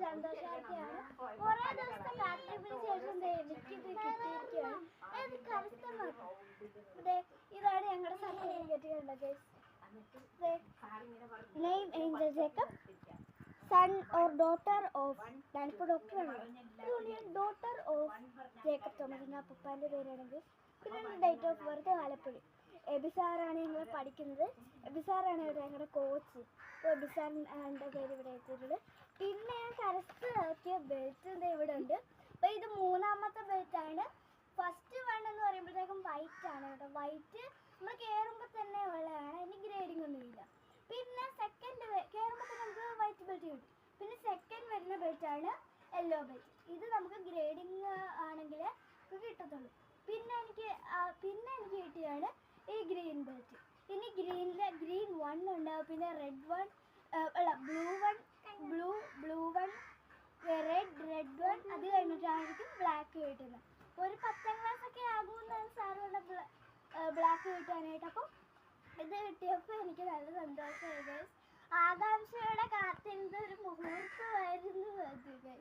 സന്തോഷവാർത്തയാണ്. കുറേ ദിവസത്തെ കാത്തിരിപ്പിന് ശേഷം എനിക്കിത് കിട്ടിയിരിക്കുകയാണ്. അത് കരസ്ഥമാക്കും. ഇതാണ് ഞങ്ങളുടെ സർട്ടിഫിക്കറ്റ് കണ്ടത്. Name Angel Jacob, son or daughter of, ഞാനിപ്പോൾ ഡോക്ടറാണ്, അതുകൊണ്ട് ഡോട്ടർ ഓഫ് ജേക്കബ് തോമസ് എന്ന പപ്പാൻ്റെ പേരാണെങ്കിൽ. പിന്നെ ഡേറ്റ് ഓഫ് ബർത്ത് ആലപ്പുഴ. എബിസാറാണ് ഞങ്ങൾ പഠിക്കുന്നത്. എബിസാറാണ് ഇവിടെ ഞങ്ങളുടെ കോച്ച്. അപ്പോൾ എബിസാറിൻ്റെ പേര് ഇവിടെ എത്തിയിട്ടുണ്ട്. പിന്നെ ഞാൻ കരസ്ഥമാക്കിയ ബെൽറ്റ് ഇവിടെ ഉണ്ട്. അപ്പോൾ ഇത് മൂന്നാമത്തെ ബെൽറ്റാണ്. ഫസ്റ്റ് വൺ എന്ന് പറയുമ്പോഴത്തേക്കും വൈറ്റ് ആണ് കേട്ടോ. വൈറ്റ് നമ്മൾ കയറുമ്പോൾ തന്നെ ഉള്ളതാണ്, അതിന് ഗ്രേഡിങ് ഒന്നുമില്ല. പിന്നെ സെക്കൻഡ് കയറുമ്പോൾ തന്നെ നമുക്ക് വൈറ്റ് ബെൽറ്റ് കിട്ടും. പിന്നെ സെക്കൻഡ് വരുന്ന ബെൽറ്റാണ് യെല്ലോ ബെൽറ്റ്. ഇത് നമുക്ക് ഗ്രേഡിങ് ആണെങ്കിൽ കിട്ടത്തുള്ളൂ. പിന്നെ എനിക്ക് കിട്ടിയാണ് ഈ ഗ്രീൻ ബെൽറ്റ്. ഇനി ഗ്രീൻ 1 ഉണ്ടാവും, പിന്നെ റെഡ് 1 അല്ല ബ്ലൂ 1 റെഡ് 1. അത് കഴിഞ്ഞിട്ടായിരിക്കും ബ്ലാക്ക് കിട്ടുന്നത്. ഒരു 10ാം ക്ലാസ്സൊക്കെ ആകുമെന്നാണ് സാറ് പറഞ്ഞ ബ്ലാക്ക് കിട്ടാനായിട്ട്. അപ്പോൾ ഇത് കിട്ടിയപ്പോൾ എനിക്ക് നല്ല സന്തോഷമായി. ആകാംക്ഷയോടെ കാത്തിരുന്ന ഒരു മുഹൂർത്തമായിരുന്നു അത്.